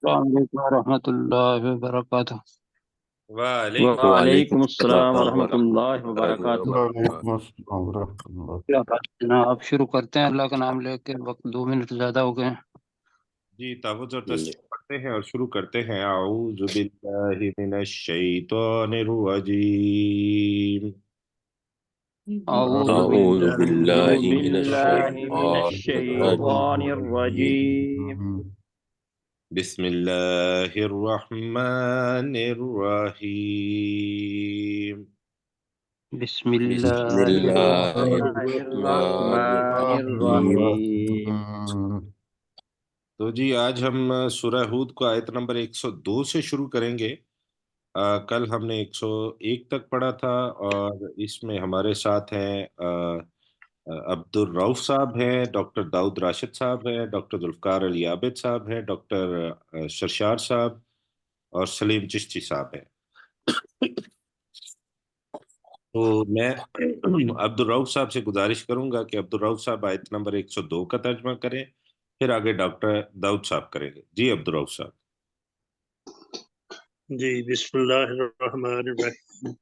السلام علیکم ورحمۃ اللہ وبرکاتہ۔ وعلیکم وعلیکم السلام السلام ورحمۃ اللہ وبرکاتہ۔ وعلیکم السلام ورحمۃ اللہ۔ کیا بات ہے جناب، آپ شروع کرتے ہیں اللہ کا نام لے کے، وقت 2 منٹ زیادہ ہو گئے ہیں۔ جی تعوذ اور تسبیح پڑھتے ہیں اور شروع کرتے ہیں۔ اعوذ باللہ من الشیطان الرجیم۔ اعوذ اعوذ باللہ باللہ من الشیطان الرجیم۔ الرجیم۔ بسم اللہ الرحمن الرحیم۔ بسم بسم اللہ اللہ الرحمن الرحمن الرحیم۔ تو جی آج ہم سورہ ہود کو آیت نمبر 102 سے شروع کریں گے۔ کل ہم نے 101 تک پڑھا تھا، اور اس میں ہمارے ساتھ ہیں عبد الرؤف صاحب ہیں، ڈاکٹر داؤد راشد صاحب ہیں، ڈاکٹر ذوالفقار علی عابد صاحب ہیں، ڈاکٹر شرشار صاحب اور سلیم چشتی صاحب ہیں۔ تو میں عبد الرؤف صاحب سے گزارش کروں گا کہ عبد الرؤف صاحب آیت نمبر 102 کا ترجمہ کریں، پھر آگے ڈاکٹر داؤد صاحب کریں گے۔ جی عبد الرؤف صاحب۔ جی بسم اللہ الرحمن الرحیم۔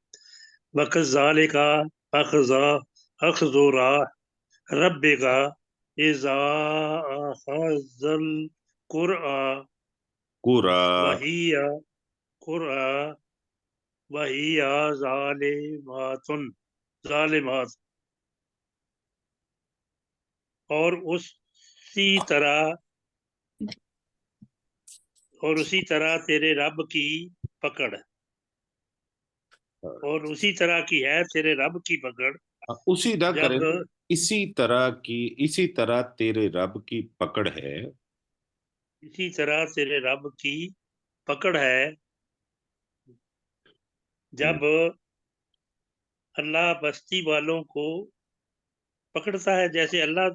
وَكَذَلِكَ أَخْذُ رَبِّكَ إِذَا أَخَذَ الْقُرْآنَ وَهِيَ ظالمات۔ اور اسی طرح تیرے رب کی پکڑ، اور اسی طرح کی ہے تیرے رب کی پکڑ، اسی نہ کریں، اسی طرح تیرے رب کی پکڑ ہے، اسی طرح تیرے رب کی پکڑ ہے جب اللہ بستی والوں کو پکڑتا ہے، جیسے اللہ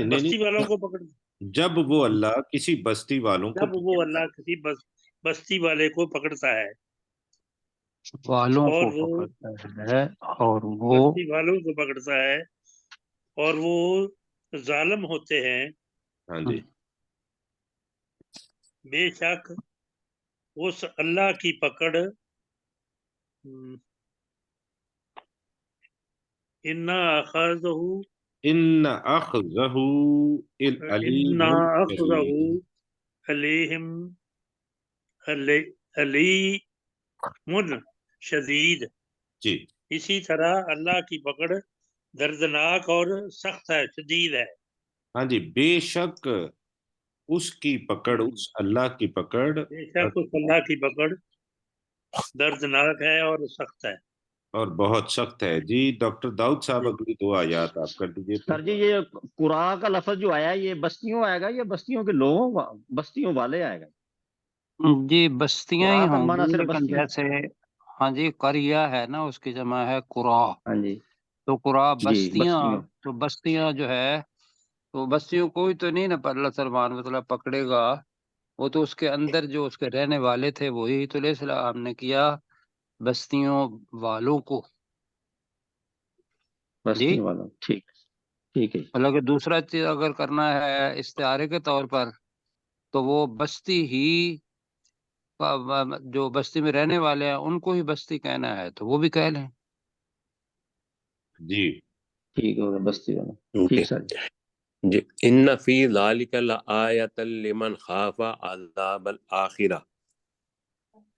بستی والوں کو پکڑتا ہے، جب وہ اللہ کسی بستی والوں کو جب وہ اللہ کسی بستی والے کو پکڑتا ہے، والوں اور کو وہ پکڑتا ہے، اور وہ بستی والوں کو پکڑتا ہے اور وہ ظالم ہوتے ہیں، ہاں جی بے شک اس اللہ کی پکڑ اِنَّا اخذہ علیم شدید۔ جی اسی طرح اللہ کی پکڑ دردناک اور سخت ہے، شدید ہے۔ ہاں جی، بے شک اس کی پکڑ، اس اللہ کی پکڑ، بے شک اس اللہ کی پکڑ دردناک ہے اور سخت ہے، اور بہت سخت ہے۔ جی ڈاکٹر داؤد صاحب اگلی 2 آیات آپ کر دیجیے۔ سر جی یہ قرآ کا لفظ جو آیا یہ بستیوں آئے گا یا بستیوں کے لوگوں بستیوں والے آئے گا؟ جی بستیاں ہی قرآ کا ہوں معنی گی، صرف لیکن بستیوں۔ جیسے ہاں جی قریہ ہے نا، اس کی جمع ہے قرا، ہاں جی تو قرا جی بستیاں، بستیوں۔ تو بستیاں جو ہے تو بستیوں کوئی تو نہیں نا اللہ سلمان مطلب پکڑے گا، وہ تو اس کے اندر جو اس کے رہنے والے تھے وہی تو علیہ السلام نے کیا بستیوں والوں کو۔ جی بستیوں والا، ٹھیک ٹھیک ہے۔ مطلب کہ دوسرا چیز اگر کرنا ہے استعارے کے طور پر، تو وہ بستی ہی جو بستی میں رہنے والے ہیں ان کو ہی بستی کہنا ہے تو وہ بھی کہہ لیں۔ جی ٹھیک ہوگا بستی والا، ٹھیک سر جی۔ ان فی ذالک لآیۃ لمن خاف عذاب الآخرہ،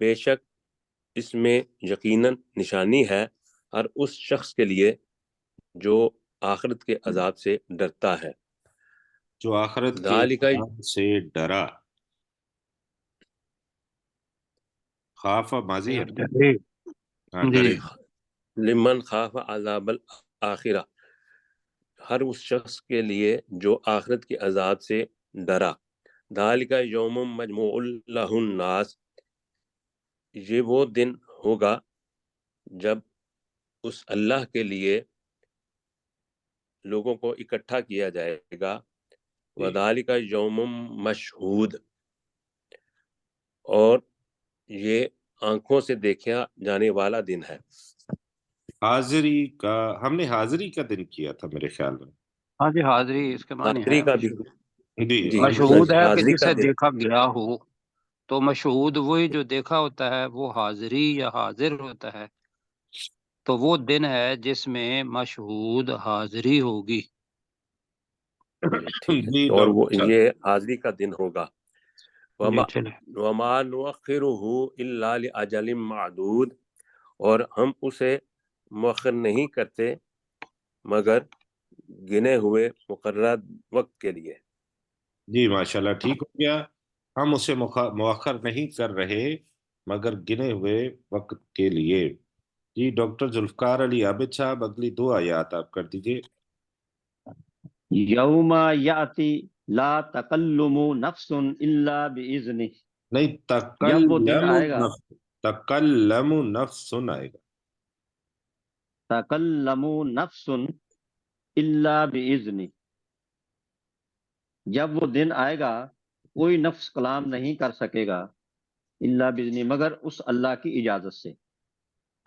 بے شک اس میں یقیناً نشانی ہے ہر اس شخص کے لیے جو آخرت کے عذاب سے ڈرتا ہے۔ جو آخرت کے ذالک عذاب سے ڈرا، خاف ماضی ہے، ہاں جی ڈرے۔ لمن خاف عذاب الآخرہ، ہر اس شخص کے لیے جو آخرت کے عذاب سے ڈرا۔ ذالک یوم مجموع لہ الناس، یہ وہ دن ہوگا جب اس اللہ کے لیے لوگوں کو اکٹھا کیا جائے گا۔ وذالک یوم مشہود، اور یہ آنکھوں سے دیکھا جانے والا دن ہے۔ حاضری کا، ہم نے حاضری کا دن کیا تھا میرے خیال میں۔ ہاں جی حاضری اس کے معنی ہے حاضری کا بھی، جی جی مشہود ہے کہ حاضری کا جسے دن، دیکھا گیا ہو۔ تو مشہود وہی جو دیکھا ہوتا ہے وہ حاضری یا حاضر ہوتا ہے، تو وہ دن ہے جس میں مشہود حاضری ہوگی. ٹھیک ہے جی اور وہ ڈاکٹر صاحب. یہ حاضری کا دن ہوگا. جی چلے. وما نؤخره الا لاجل معدود، اور ہم اسے مؤخر نہیں کرتے مگر گنے ہوئے مقررہ وقت کے لیے. جی ماشاءاللہ ٹھیک ہو گیا. ہم اسے مؤخر نہیں کر رہے مگر گنے ہوئے وقت کے لیے. جی ڈاکٹر ذوالفقار علی عابد صاحب اگلی 2 آیات آپ کر دیجئے. یوم یاتی لا تکلم نفس الا باذنہ، نہیں، جب وہ دن آئے گا. تکلم نفس آئے گا. تکلم نفس الا باذنہ، جب وہ دن آئے گا کوئی نفس کلام نہیں کر سکے گا الا باذنہ، مگر اس اللہ کی اجازت سے.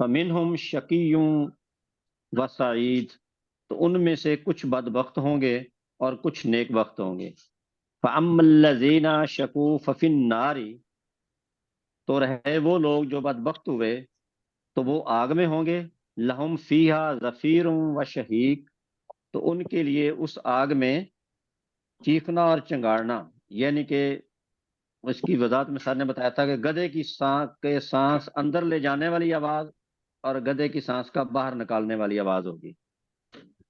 فمنہم شقی و سعید، تو ان میں سے کچھ بدبخت ہوں گے اور کچھ نیک بخت ہوں گے. فَأَمَّا الَّذِينَ شَقُوا فَفِي النَّارِ، تو رہے وہ لوگ جو بدبخت ہوئے تو وہ آگ میں ہوں گے. لَهُمْ فِيهَا زَفِيرٌ وَشَهِيقٌ، تو ان کے لیے اس آگ میں چیخنا اور چنگاڑنا، یعنی کہ اس کی وضاحت میں سر نے بتایا تھا کہ گدھے کی سانس اندر لے جانے والی آواز اور گدھے کی سانس کا باہر نکالنے والی آواز ہوگی.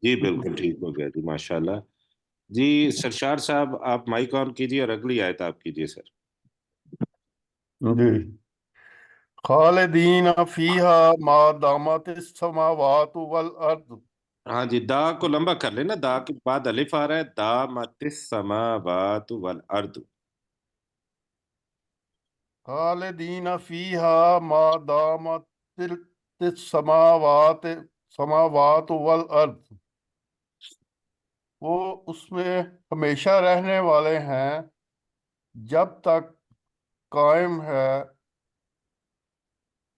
جی بالکل ٹھیک ہو گیا جی ماشاءاللہ. جی سرشار صاحب آپ مائک آن کیجئے اور اگلی آیت آپ کیجئے سر. جی خالدین فیہا ما دامت السماوات والارض. ہاں جی، دا کو لمبا کر لینا، دا کے بعد الف آ رہا ہے. دامت السماوات والارض. خالدین فیہا ما دامت السماوات والارض، وہ اس میں ہمیشہ رہنے والے ہیں جب تک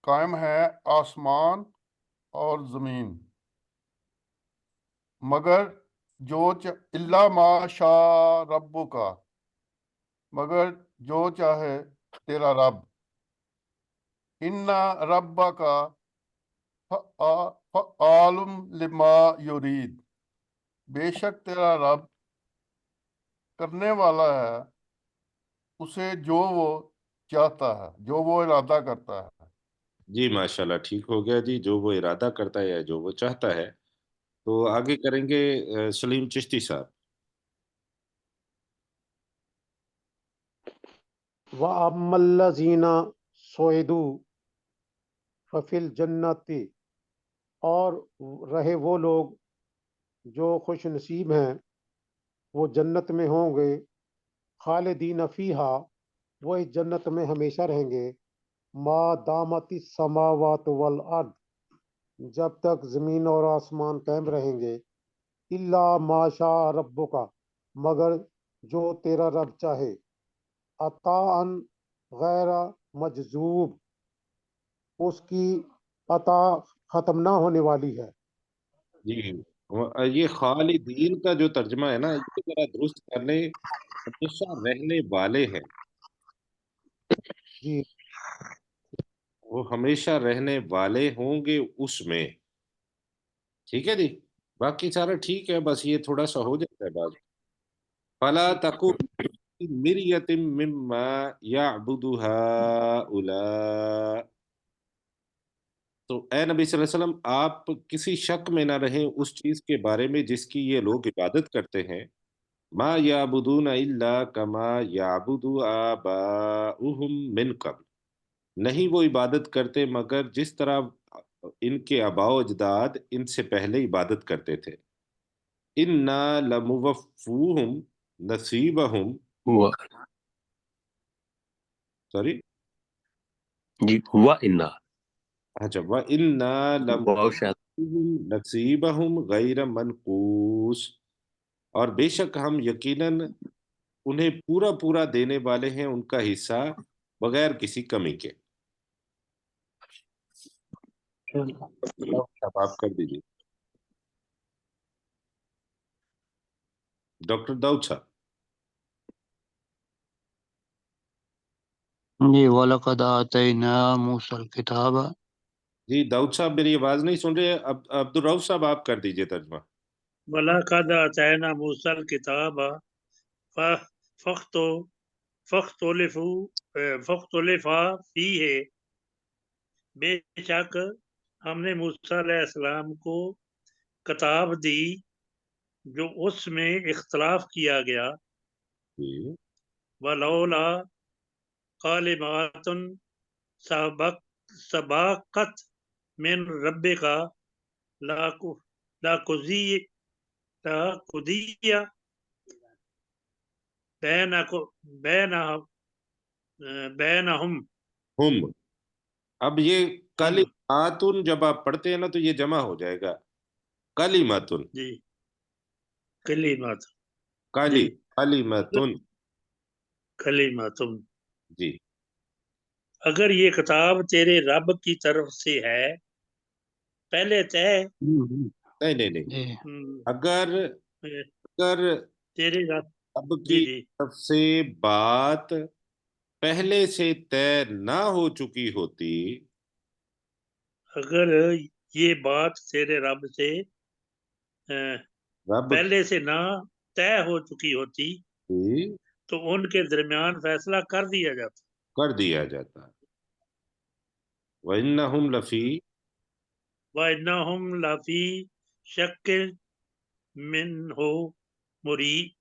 قائم ہے آسمان اور زمین، مگر الا ما شاء ربک، مگر جو چاہے تیرا رب. ان ربک فعال لما یرید، بے شک تیرا رب کرنے والا ہے اسے جو وہ چاہتا ہے، جو وہ ارادہ کرتا ہے. جی ماشاءاللہ ٹھیک ہو گیا جی، جو وہ ارادہ کرتا ہے یا جو وہ چاہتا ہے. تو آگے کریں گے سلیم چشتی صاحب. وَأَمَّا الَّذِينَ سُعِدُوا فَفِي الْجَنَّةِ، اور رہے وہ لوگ جو خوش نصیب ہیں وہ جنت میں ہوں گے. خالدین فیہا، وہ اس جنت میں ہمیشہ رہیں گے. ما دامت السماوات والارض، جب تک زمین اور آسمان قائم رہیں گے. الا ما شاء ربک، مگر جو تیرا رب چاہے. عطاء غیر مجذوب، اس کی عطا ختم نہ ہونے والی ہے. جی یہ خالدین کا جو ترجمہ ہے نا، یہ ذرا درست کر لیں. ہمیشہ رہنے والے ہیں، جی وہ ہمیشہ رہنے والے ہوں گے اس میں. ٹھیک ہے جی، باقی سارا ٹھیک ہے، بس یہ تھوڑا سا ہو جاتا ہے بعض. فلا تکو مریت مما یعبد ہؤلاء، تو اے نبی صلی اللہ علیہ وسلم آپ کسی شک میں نہ رہیں اس چیز کے بارے میں جس کی یہ لوگ عبادت کرتے ہیں. ما یعبدون الا کما یعبد آباؤہم من قبل، نہیں وہ عبادت کرتے مگر جس طرح ان کے آباء و اجداد ان سے پہلے عبادت کرتے تھے. انا لموفوہم نصیبہم، سوری جی ہوا انا اچھا، وَإِنَّا واو شاید لَمُوفُوهُمْ نَصِيبَهُمْ غَيْرَ مَنْقُوصٍ، اور بے شک ہم یقیناً انہیں پورا پورا دینے والے ہیں ان کا حصہ بغیر کسی کمی کے. اب آپ کر دیجیے ڈاکٹر داؤد صاحب. جی وَلَقَدْ آتَيْنَا مُوسَى الْكِتَابَ. جی داؤد صاحب میری آواز نہیں سن رہے؟ اب عبدالرؤف صاحب آپ کر دیجئے ترجمہ. وَلَقَدْ آتَيْنَا مُوسَى الْكِتَابَ فَاخْتُلِفَ فِيهِ، بے شک ہم نے موسیٰ علیہ السلام کو کتاب دی جو اس میں اختلاف کیا گیا. جی وَلَوْلَا کَلِمَاتٌ سَبَقَتْ مِن رَبِّكَ لَقُضِیَ بینہم. ہم، اب یہ کلماتن جب آپ پڑھتے ہیں نا تو یہ جمع ہو جائے گا کلماتن. جی کلمات. کلماتن. کلماتن. جی اگر یہ کتاب تیرے رب کی طرف سے ہے، پہلے نہیں اگر تیرے رب رب کی طرف سے بات پہلے سے طے نہ ہو چکی ہوتی، اگر یہ بات تیرے رب سے پہلے سے نہ طے ہو چکی ہوتی تو ان کے درمیان فیصلہ کر دیا جاتا. وَإِنَّهُمْ لَفِي وَإِنَّهُمْ لَفِي شَكٍّ مِّنْهُ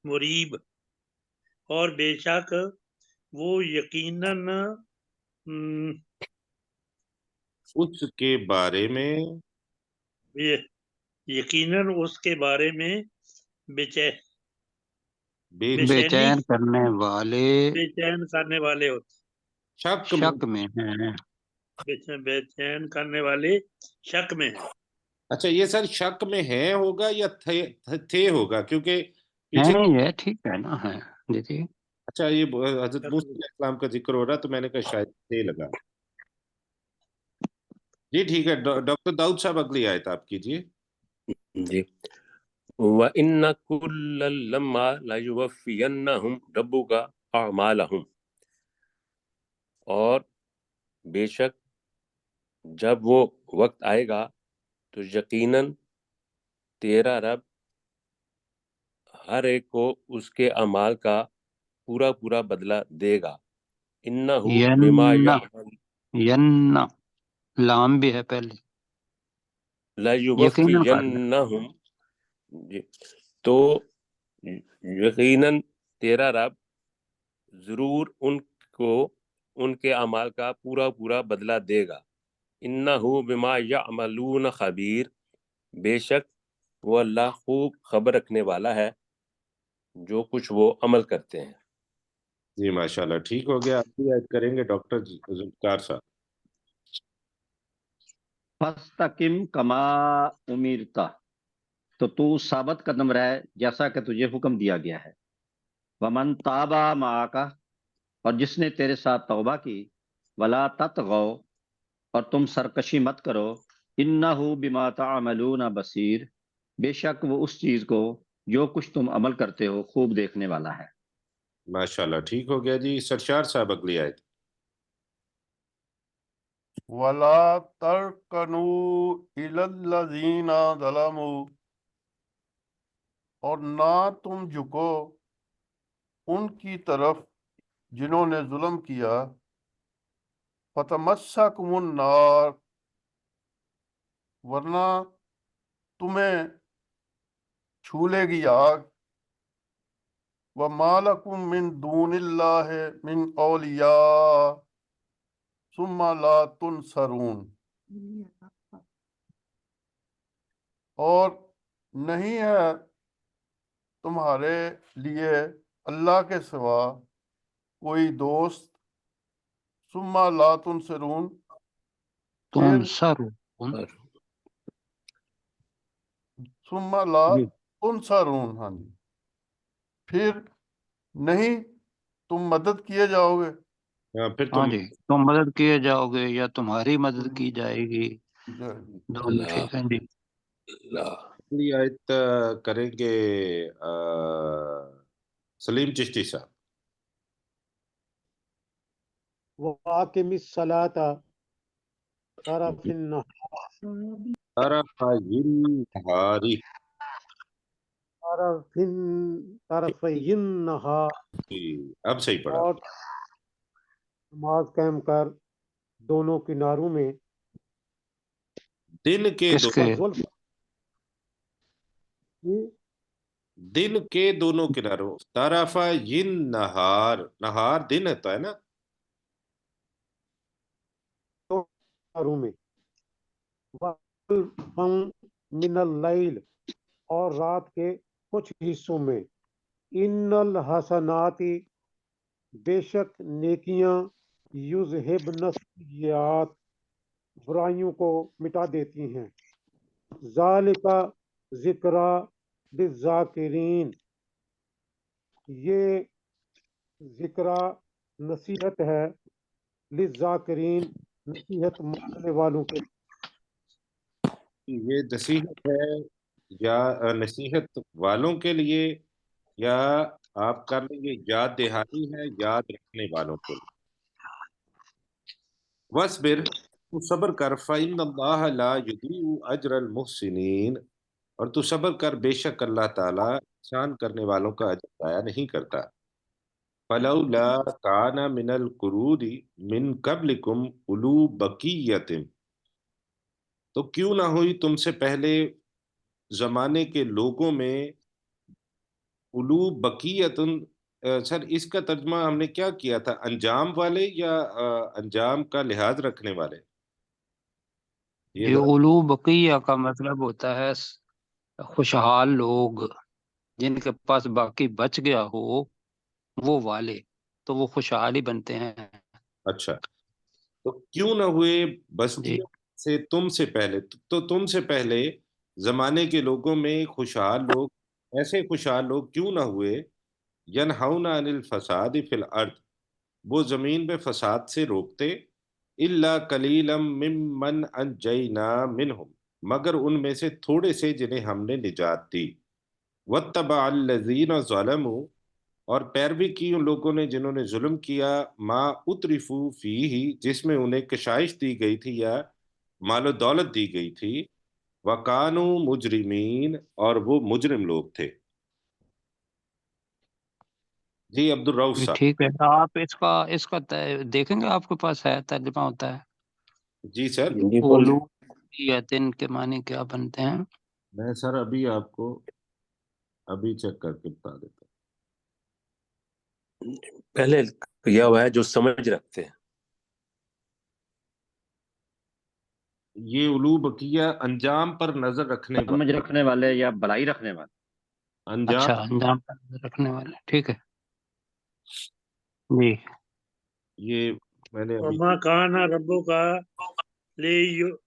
مُرِیب، اور بے شک وہ یقیناً اس کے بارے میں اس کے بارے میں بے چین کرنے والے ہوتے، شک میں ہیں. بے چین کرنے والے شک میں ہیں. اچھا یہ سر شک میں ہے ہوگا یا تھے ہوگا؟ کیونکہ پیچھے ہے ٹھیک ہے نا. ہے جی جی. اچھا یہ حضرت موسیٰ علیہ السلام کا ذکر ہو رہا تو میں نے کہا شاید تھے لگا. جی ٹھیک ہے ڈاکٹر داؤد صاحب اگلی آیت آپ کیجئے. جی وَإِنَّ كُلًّا لَمَّا لَيُوَفِّيَنَّهُمْ رَبُّكَ أَعْمَالَهُمْ، اور بے شک جب وہ وقت آئے گا تو یقیناً تیرا رب ہر ایک کو اس کے اعمال کا پورا پورا بدلہ دے گا. انہو بما ین لام بھی ہے پہلے. لیوفینہم، تو یقیناً تیرا رب ضرور ان کو ان کے اعمال کا پورا پورا بدلہ دے گا. انہو بما یعملون خبیر، بے شک وہ اللہ خوب خبر رکھنے والا ہے جو کچھ وہ عمل کرتے ہیں. جی ماشاءاللہ ٹھیک ہو گیا. اگلی آیت کریں گے ڈاکٹر ذوالفقار صاحب. فَاسْتَقِمْ كَمَا أُمِرْتَ، تو ثابت قدم رہے جیسا کہ تجھے حکم دیا گیا ہے. وَمَنْ تَابَ مَعَكَ، اور جس نے تیرے ساتھ توبہ کی. وَلَا تَطْغَوْا، اور تم سرکشی مت کرو. إِنَّهُ بِمَا تَعْمَلُونَ بَصِيرٌ، بے شک وہ اس چیز کو جو کچھ تم عمل کرتے ہو خوب دیکھنے والا ہے. ماشاءاللہ ٹھیک ہو گیا. جی سرشار صاحب اگلی آیت. وَلَا تَرْكَنُوا إِلَى الَّذِينَ ظَلَمُوا، اور نہ تم جھکو ان کی طرف جنہوں نے ظلم کیا. فَتَمَسَّكُمُ النَّارُ، ورنہ تمہیں چھولے گی آگ. وَمَا لَكُم مِّن دُونِ اللَّهِ مِنْ أَوْلِيَاءَ ثُمَّ لَا تُنصَرُونَ، اور نہیں ہے تمہارے لیے اللہ کے سوا کوئی دوست. ثم لا تنصرون، پھر ثم لا تنصرون، ہاں جی، پھر نہیں تم مدد کیے جاؤ گے. پھر ہاں جی تم مدد کیے جاؤ گے یا تمہاری مدد کی جائے گی. دونوں ٹھیک ہیں جی. اگلی آیت کریں گے سلیم چشتی صاحب. وَأَقِمِ الصَّلَاةَ طرف النهار طرفي النهار اب صحیح پڑھا. اور نماز قائم کر دونوں کناروں میں دن کے کس کے زلف دن کے دونوں کناروں. طرفا ین نہار، نہار دن ہوتا ہے نا. کناروں میں وَزُلْفًا من اللیل اور رات کے کچھ حصوں میں ان الحسنات بے شک نیکیاں یذہبن السیئات برائیوں کو مٹا دیتی ہیں ذالک ذکریٰ للذاکرین یہ ذکریٰ نصیحت ہے للذاکرین نصیحت ماننے والوں کے یہ نصیحت ہے یا نصیحت والوں کے لیے، یا آپ کر لیں گے یاد دہانی ہے یاد رکھنے والوں کے لیے. وَاصْبِرْ، تو صبر کر، فَإِنَّ اللَّهَ لَا يُضِيعُ أَجْرَ الْمُحْسِنِينَ، اور تو صبر کر، بے شک اللہ تعالیٰ احسان کرنے والوں کا اجر ضائع نہیں کرتا. فَلَوْلَا كَانَ مِنَ الْقُرُونِ مِنْ قَبْلِكُمْ أُولُو بَقِيَّةٍ، تو کیوں نہ ہوئی تم سے پہلے زمانے کے لوگوں میں اولو بقیتن. سر اس کا ترجمہ ہم نے کیا کیا تھا، انجام والے یا انجام کا لحاظ رکھنے والے؟ یہ یہ ذرا اولو بقیہ کا مطلب ہوتا ہے خوشحال لوگ، جن کے پاس باقی بچ گیا ہو وہ والے، تو وہ خوشحال ہی بنتے ہیں. اچھا، تو کیوں نہ ہوئے جی بستیوں سے تم سے پہلے، تو تم سے پہلے زمانے کے لوگوں میں خوشحال لوگ، ایسے خوشحال لوگ کیوں نہ ہوئے، ینہون عن الفساد فی الارض، وہ زمین میں فساد سے روکتے، الا قلیلا ممن انجینا منہم، مگر ان میں سے تھوڑے سے جنہیں ہم نے نجات دی. واتبع الذین ظلموا، اور پیروی کی ان لوگوں نے جنہوں نے ظلم کیا، ما اترفو فیہ، جس میں انہیں کشائش دی گئی تھی یا مال و دولت دی گئی تھی، وکانوا مجرمین، اور وہ مجرم لوگ تھے. جی عبد الرؤف جی صاحب. ٹھیک ہے. آپ اس کا دیکھیں گے، آپ کے پاس ہے ترجمہ ہوتا ہے جی سر، جی اولو یتن کے معنی کیا بنتے ہیں؟ میں سر ابھی آپ کو ابھی چیک کر کے بتا دیتا پہلے کیا ہوا ہے جو سمجھ رکھتے ہیں. یہ اولو بقیہ انجام پر نظر رکھنے والے، سمجھ رکھنے والے یا بلائی رکھنے والے. اچھا، انجام. انجام پر نظر رکھنے والے، ٹھیک ہے جی. یہ میں نے ابھی وما کان ربک لیہلک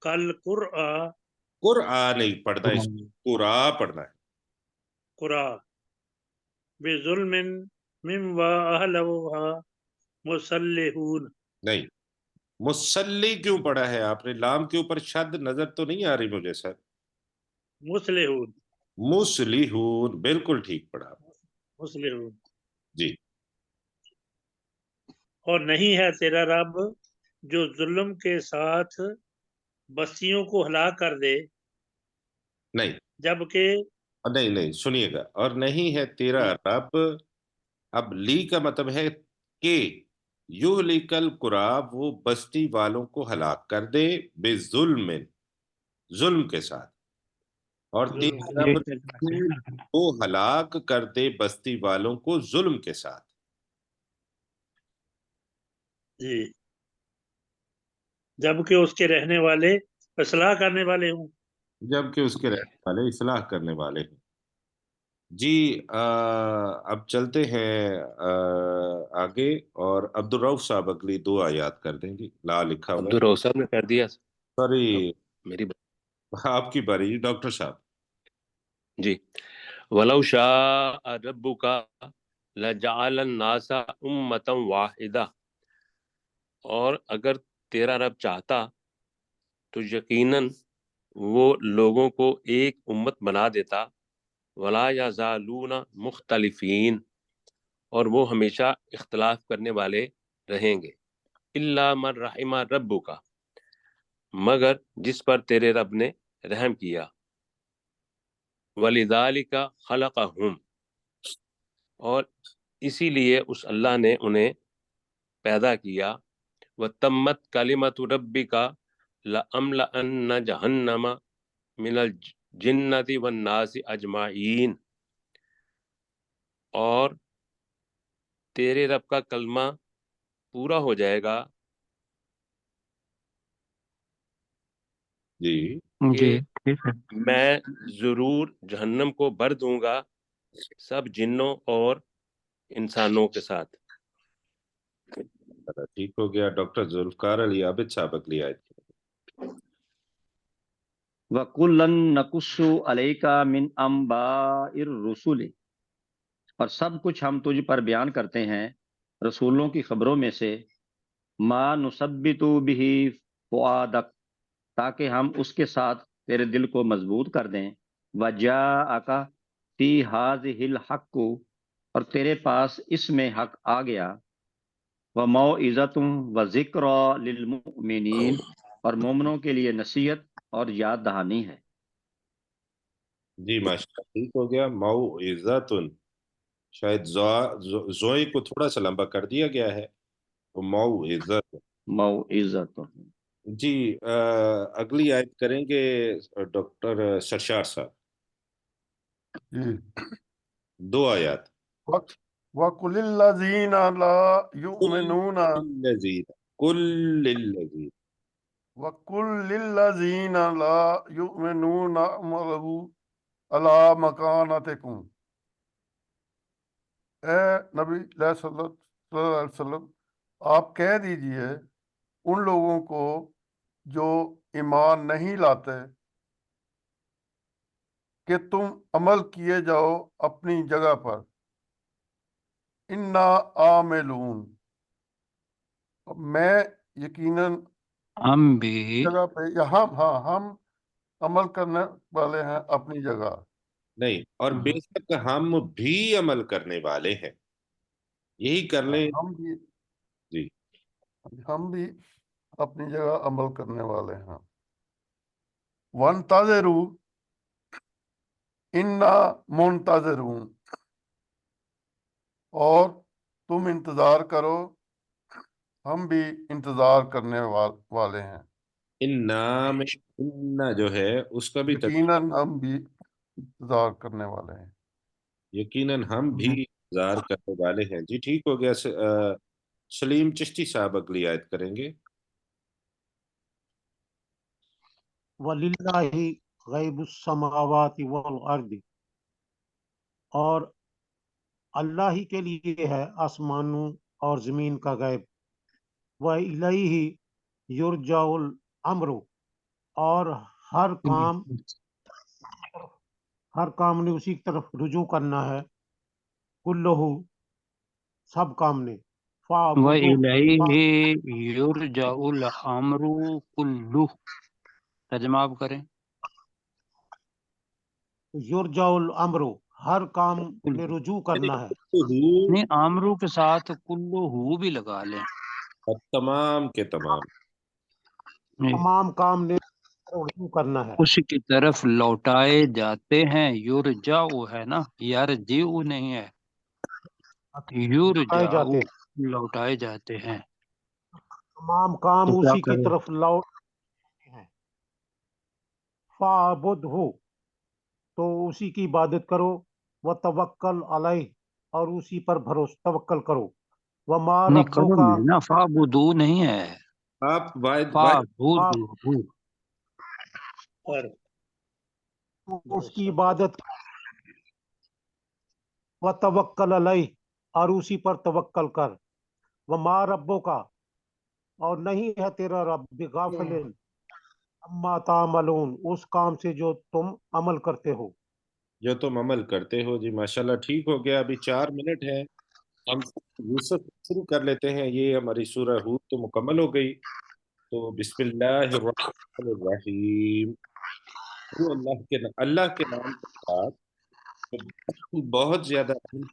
القرى قرآن نہیں پڑھنا، اس قرآ پڑھنا ہے. قرى بظلم من واہلها مصلحون. نہیں، مسلی کیوں پڑھا ہے آپ نے؟ لام کے اوپر شد نظر تو نہیں آ رہی مجھے سر. مصلحون مسلیحون، بالکل ٹھیک پڑھا مصلحون. جی. اور نہیں ہے تیرا رب جو ظلم کے ساتھ بستیوں کو ہلاک کر دے، نہیں جبکہ نہیں سنیے گا، اور نہیں ہے تیرا رب، اب لی کا مطلب ہے کہ یہلک القری، وہ بستی والوں کو ہلاک کر دے، بے ظلم، ظلم کے ساتھ، اور تیرا رب وہ ہلاک کر دے بستی والوں کو ظلم کے ساتھ. جی جبکہ اس کے رہنے والے اصلاح کرنے والے ہوں. جبکہ اس کے رہنے والے اصلاح کرنے والے ہیں. جی اب چلتے ہیں آگے، اور عبد الرؤف صاحب اگلی 2 آیات کر دیں. جی لا لکھا ہوا عبد الرؤف صاحب نے کر دیا. سوری، میری آپ کی باری. ڈاکٹر صاحب. جی. ولو شاء ربک لجعل الناس امة واحدہ، اور اگر تیرا رب چاہتا تو یقیناً وہ لوگوں کو ایک امت بنا دیتا. ولا یزالون مختلفین، اور وہ ہمیشہ اختلاف کرنے والے رہیں گے. الا من رحم ربک، مگر جس پر تیرے رب نے رحم کیا. وَلِذَالِكَ خَلَقَهُمْ، اور اسی لیے اس اللہ نے انہیں پیدا کیا. وَتَمَّتْ كَلِمَةُ رَبِّكَ لَأَمْلَأَنَّ جَهَنَّمَ مِنَ الْجِنَّةِ وَالنَّاسِ أَجْمَعِينَ، اور تیرے رب کا کلمہ پورا ہو جائے گا جی جی کہ ٹھیک ہے. میں ضرور جہنم کو بھر دوں گا سب جنوں اور انسانوں کے ساتھ. ٹھیک ہو گیا. ڈاکٹر ذوالفقار علی عابد صاحب اگلی آیت. وَكُلًّا نَقُصُّ عَلَيْكَ مِنْ أَنْبَاءِ الرُّسُلِ، اور سب کچھ ہم تجھ پر بیان کرتے ہیں رسولوں کی خبروں میں سے. ما نثبت به فؤادک، تاکہ ہم اس کے ساتھ تیرے دل کو مضبوط کر دیں. وجاءک فی ھذہ الحق، اور تیرے پاس اس میں حق آ گیا. وموعظۃ وذکری للمؤمنین، اور مومنوں کے لیے نصیحت اور یاد دہانی ہے. جی ماشاءاللہ ٹھیک ہو گیا. موعظۃ، شاید زوئے کو تھوڑا سا لمبا کر دیا گیا ہے. تو موعظۃ. موعظۃ. جی اگلی آیت کریں گے ڈاکٹر سرشار صاحب. جی. 2 آیات. وَقُلِ الَّذِينَ لَا يُؤْمِنُونَ کل للذین وَقُلِ لِلَّذِينَ لَا يُؤْمِنُونَ اعْمَلُوا عَلَىٰ مَكَانَتِكُمْ. اے نبی صلی اللہ علیہ وسلم، آپ کہہ دیجئے ان لوگوں کو جو ایمان نہیں لاتے کہ تم عمل کیے جاؤ اپنی جگہ پر. انا عاملون، میں یقیناً ہم بھی جگہ پہ، یا ہم عمل کرنے والے ہیں اپنی جگہ. نہیں، اور بے شک ہم بھی عمل کرنے والے ہیں. یہی کر لیں. ہم بھی جی ہم بھی اپنی جگہ عمل کرنے والے ہیں. وَانتَظِرُوا اِنَّا مُنتَظِرُونَ، اور تم انتظار کرو، ہم بھی انتظار کرنے والے ہیں. ان جو ہے اس کا بھی یقیناً ہم بھی انتظار کرنے والے ہیں. یقیناً ہم بھی انتظار کرنے والے ہیں. جی ٹھیک ہو گیا. سلیم چشتی صاحب اگلی آیت کریں گے. وَلِلَّهِ غَيْبُ السَّمَاوَاتِ وَالْأَرْضِ، اور اللہ ہی کے لیے ہے آسمانوں اور زمین کا غیب. وَإِلَيْهِ يُرْجَعُ الْأَمْرُ، اور ہر کام نے اسی کی طرف رجوع کرنا ہے. کلہ، سب کام نے. وَإِلَيْهِ يُرْجَعُ الْأَمْرُ كُلُّهُ، ترجمہ آپ کریں. یرجع الامر، ہر کام میں رجوع کرنا ہے. نہیں، آمرو کے ساتھ کلو ہو بھی لگا لیں. اور تمام کے تمام تمام کام نے رجوع کرنا ہے. اسی کی طرف لوٹائے جاتے ہیں. یرجع ہے نا، یرجع نہیں ہے. یرجع جاتے ہیں. لوٹائے جاتے ہیں. تمام کام تو کیا اسی کی کریں؟ طرف لوٹتے ہیں. فَاعْبُدْهُ، تو اسی کی عبادت کرو. وَتَوَکَّلْ عَلَیہ، اور اسی پر توکل کرو. وَمَا نہیں، رَبُّکَ، قدم ہے نا، فَاعْبُدُوا نہیں ہے، آپ واحد فَاعْبُدُوهُ. پر اس کی عبادت. وَتَوَکَّلْ عَلَیہ، اور اسی پر توکل کر. وَمَا رَبُّکَ، اور نہیں ہے تیرا رب بِغَافِلٍ عَمَّا تَعْمَلُونَ، اس کام سے جو تم عمل کرتے ہو. جو تم عمل کرتے ہو. جی ماشاءاللہ ٹھیک ہو گیا. ابھی 4 منٹ ہے. ہم یوسف شروع کر لیتے ہیں. یہ ہماری سورہ ہود تو مکمل ہو گئی. تو بسم اللہ الرحمن الرحیم. اللہ کے نام کے ساتھ بہت زیادہ رحم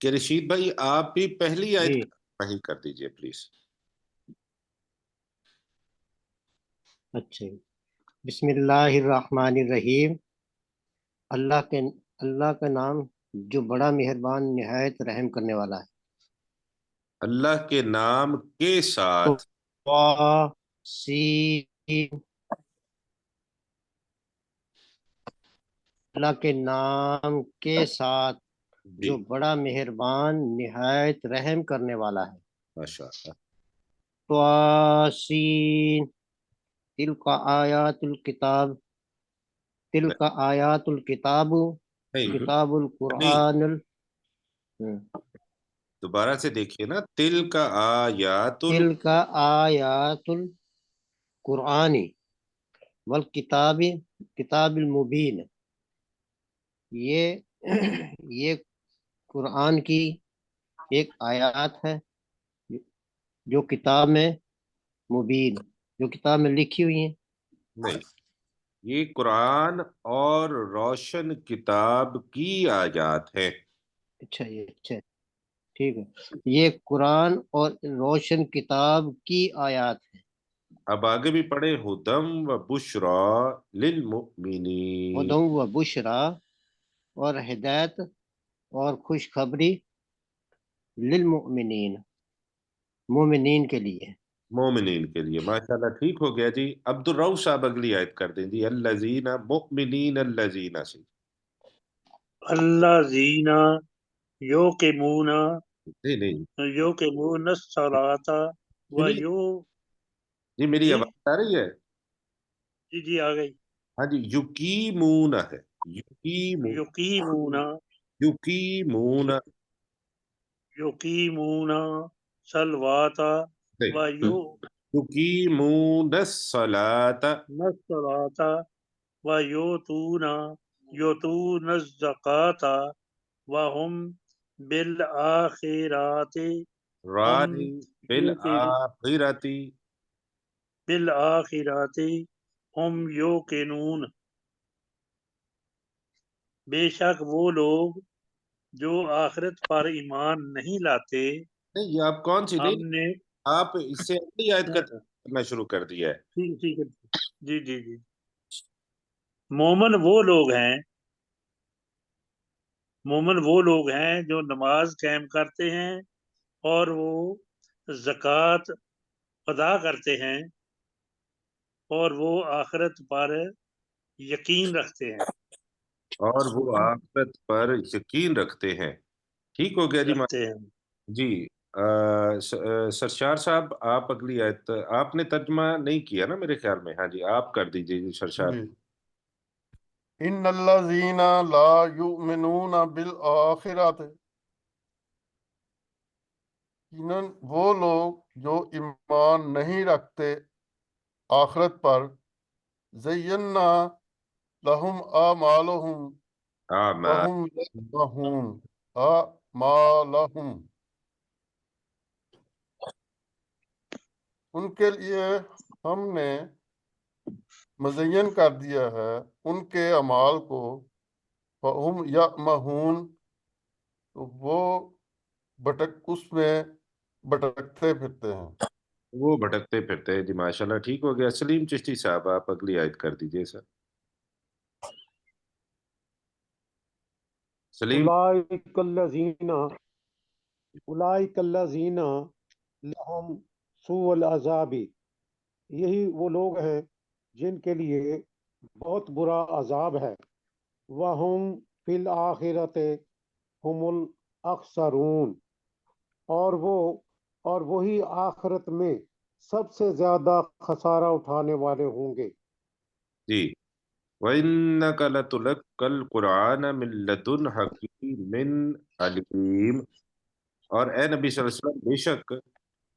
کہ رشید بھائی آپ بھی پہلی آیت جی وہی کر دیجئے پلیز. اچھا بسم اللہ الرحمن الرحیم. اللہ کا نام جو بڑا مہربان نہایت رحم کرنے والا ہے. اللہ کے نام کے ساتھ. سین. اللہ کے نام کے ساتھ جی جو بڑا مہربان نہایت رحم کرنے والا ہے. ماشاء اللہ. تواسین. تلک آیات الکتاب. تلک آیات الکتاب. نہیں کتاب نہیں، القرآن دوبارہ سے دیکھیے نا. تل کا آیات تلک آیات القرآن والکتاب کتاب المبین. یہ قرآن کی ایک آیات ہے جو کتاب میں مبین، جو کتاب میں لکھی ہوئی ہیں. نہیں، یہ قرآن اور روشن کتاب کی آیات ہے. اچھا ٹھیک ہے. یہ قرآن اور روشن کتاب کی آیات ہے. اب آگے بھی پڑھے. ہدم و بشرا للمؤمنین. ہدی و بشرا اور ہدایت اور خوشخبری للمؤمنین مومنین کے لیے. مومنین کے لیے. ماشاءاللہ ٹھیک ہو گیا جی. عبد الرؤف صاحب اگلی آیت کر دیں جی. الذین مؤمنین الذین سے. الذین یوقمون نہیں یوقمون الصلاۃ و سنیے یو جی، میری جی آواز آ رہی ہے؟ جی آ گئی. ہاں جی. یقیمون ہے. یقیمون. یقیمون یقیمون. یقیمون صلوات و نہیں. یقیمون الصلاۃ. الصلاۃ و یؤتون الزکاۃ وهم بالآخرات ہم رانی بالآخرتی. بالآخرات ہم یوقنون. بے شک وہ لوگ جو آخرت پر ایمان نہیں لاتے نہیں، یہ آپ کون سی؟ ہم نہیں، نے آپ اس سے اگلی آیت کا کرنا شروع کر دیا ہے. ٹھیک ہے جی مومن وہ لوگ ہیں جو نماز قائم کرتے ہیں اور وہ زکوٰۃ ادا کرتے ہیں اور وہ آخرت پر یقین رکھتے ہیں. اور وہ آخرت پر یقین رکھتے ہیں. ٹھیک ہو گیا جی. جی سرشار صاحب آپ اگلی آیت. آپ نے ترجمہ نہیں کیا نا میرے خیال میں. ہاں جی آپ کر دیجئے جی سرشار. جی. ان الذین لا یؤمنون بالآخرۃ. یقیناً وہ لوگ جو ایمان نہیں رکھتے آخرت پر. زینا لہم اعمالہم وہم یکرہون اعمالہم. ان کے لیے ہم نے مزین کر دیا ہے ان کے اعمال کو. فہم یعمہون تو وہ اس میں بھٹکتے پھرتے ہیں. وہ بھٹکتے پھرتے ہیں جی. ماشاءاللہ ٹھیک ہو گیا. سلیم چشتی صاحب آپ اگلی آیت کر دیجئے سر. سلیم. اولئک الذین لہم سوء العذاب. یہی وہ لوگ ہیں جن کے لیے بہت برا عذاب ہے. وہم فی الآخرۃ ہم الاخسرون. اور وہی آخرت میں سب سے زیادہ خسارہ اٹھانے والے ہوں گے. جی. وَإِنَّكَ لَتُلَقَّى الْقُرْآنَ مِن لَّدُنْ حَكِيمٍ عَلِيمٍ. اور اے نبی صلی اللہ علیہ وسلم بے شک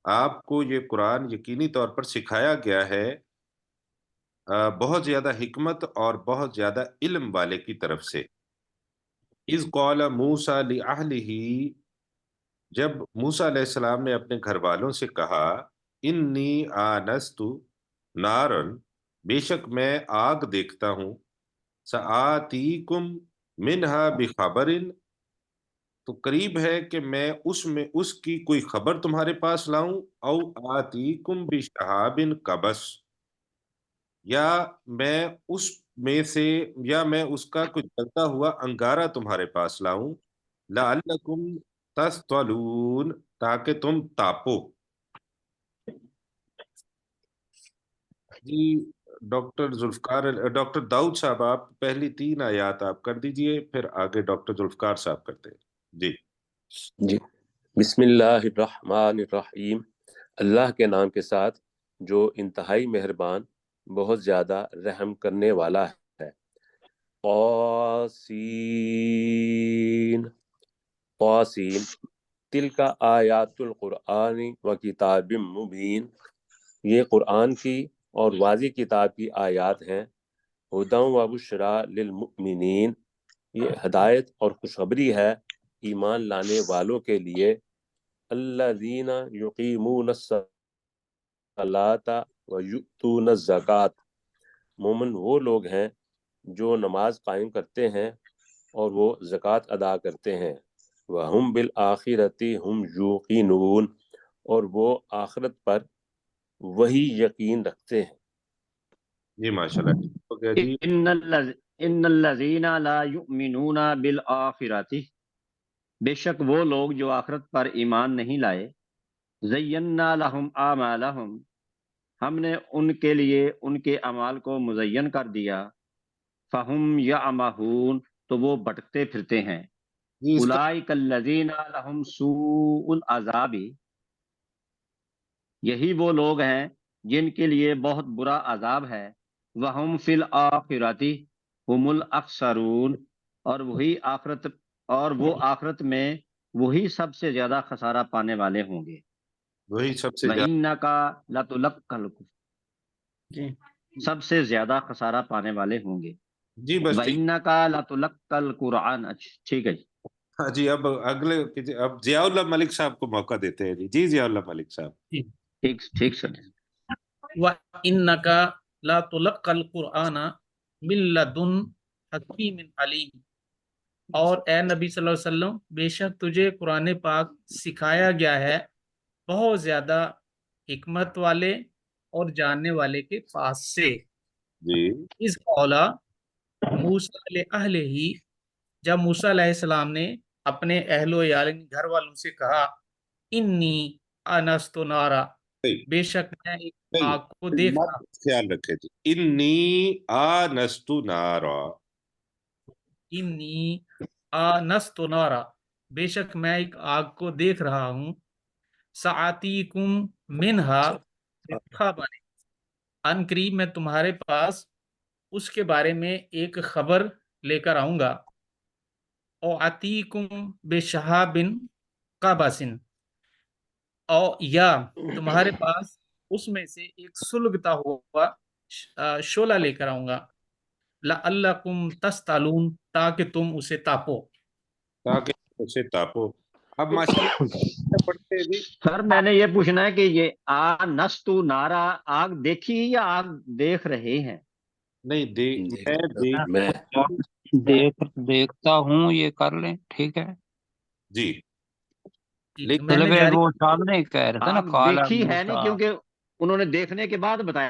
آپ کو یہ قرآن یقینی طور پر سکھایا گیا ہے بہت زیادہ حکمت اور بہت زیادہ علم والے کی طرف سے. اذ قال موسیٰ لِأَهْلِهِ. جب موسیٰ علیہ السلام نے اپنے گھر والوں سے کہا انی آنست نارن. بے شک میں آگ دیکھتا ہوں. سآتیکم منہا بخبر. تو قریب ہے کہ میں اس کی کوئی خبر تمہارے پاس لاؤں، او آتیکم بشہاب قبس، یا میں اس میں سے، یا میں اس کا کچھ جلتا ہوا انگارہ تمہارے پاس لاؤں، لعلکم تسطلون، تاکہ تم تاپو۔ جی ڈاکٹر داؤد صاحب، آپ پہلی 3 آیات آپ کر دیجئے، پھر آگے ڈاکٹر ذوالفقار صاحب کرتے ہیں۔ جی، بسم اللہ الرحمن الرحیم، اللہ کے نام کے ساتھ جو انتہائی مہربان، بہت زیادہ رحم کرنے والا ہے۔ قاسین تلک آیات القرآن و کتاب مبین، یہ قرآن کی اور واضح کتاب کی آیات ہیں۔ ہدی و بشریٰ للمؤمنین، یہ ہدایت اور خوشخبری ہے ایمان لانے والوں کے لیے۔ الذین یقیمون الصلاۃ و یؤتون الزکوٰۃ، مومن وہ لوگ ہیں جو نماز قائم کرتے ہیں اور وہ زکوٰۃ ادا کرتے ہیں۔ وَهُمْ بِالْآخِرَةِ هُمْ یوقنون، اور وہ آخرت پر وہی یقین رکھتے ہیں۔ جی ماشاءاللہ، ہو گیا جی۔ ان الذین لا یؤمنون بالآخرۃ، بے شک وہ لوگ جو آخرت پر ایمان نہیں لائے، زینا لہم اعمالہم، ہم نے ان کے لیے ان کے اعمال کو مزین کر دیا، فہم یعمہون، تو وہ بھٹکتے پھرتے ہیں۔ جی اس کا اولئک الذین لہم سوء العذاب، یہی وہ لوگ ہیں جن کے لیے بہت برا عذاب ہے۔ وہم فی الآخرۃ ہم الاخسرون، اور وہ آخرت میں وہی سب سے زیادہ خسارہ پانے والے ہوں گے۔ وہی سب سے زیادہ، وَإِنَّكَ لَتُلَقَّى، جی سب سے زیادہ خسارہ پانے والے ہوں گے۔ جی بس ٹھیک۔ وَإِنَّكَ لَتُلَقَّى الْقُرْآنَ، اچھا ٹھیک ہے جی۔ ہاں جی، اب اب ضیاء اللہ ملک صاحب کو موقع دیتے ہیں۔ جی ضیاء اللہ ملک صاحب۔ ٹھیک سر۔ وَإِنَّكَ لَتُلَقَّى الْقُرْآنَ مِن لَدُنْ حَکِیمٍ عَلِیمٍ، اور اے نبی صلی اللہ علیہ وسلم، بے شک تجھے قرآن پاک سکھایا گیا ہے بہت زیادہ حکمت والے اور جاننے والے کے پاس سے۔ جی اس قولا موسیٰ لِأَہْلِهِ، جب موسیٰ علیہ السلام نے اپنے اہل و عیال گھر والوں سے کہا، انی آنست نارا، بے شک میں ایک آگ کو دیکھ رہا ہوں۔ خیال رکھے جی، انی آنست نارا، انی آنست نارا، بے شک میں ایک آگ کو دیکھ رہا ہوں۔ سآتیکم منہا خبر، ان قریب میں تمہارے پاس اس کے بارے میں ایک خبر لے کر آؤں گا۔ او اتیکم بشہاب قبس، او یا تمہارے پاس اس میں سے ایک سلگتا ہوا شعلہ لے کر آؤں گا، لعلکم تسطلون، تاکہ تم اسے تاپو۔ تاکہ اسے تاپو۔ اب ماشاءاللہ پڑھتے ہیں جی۔ سر میں نے یہ پوچھنا ہے کہ یہ آنست نارا، آگ دیکھی یا آگ دیکھ رہے ہیں؟ نہیں میں دیکھتا ہوں، یہ کر لیں، ٹھیک ہے جی، میں مطلب نے جاری وہ سامنے کہہ رہا تھا نا، آگ قال دیکھی ہے نہیں، موسیٰ، کیونکہ انہوں نے دیکھنے کے بعد بتایا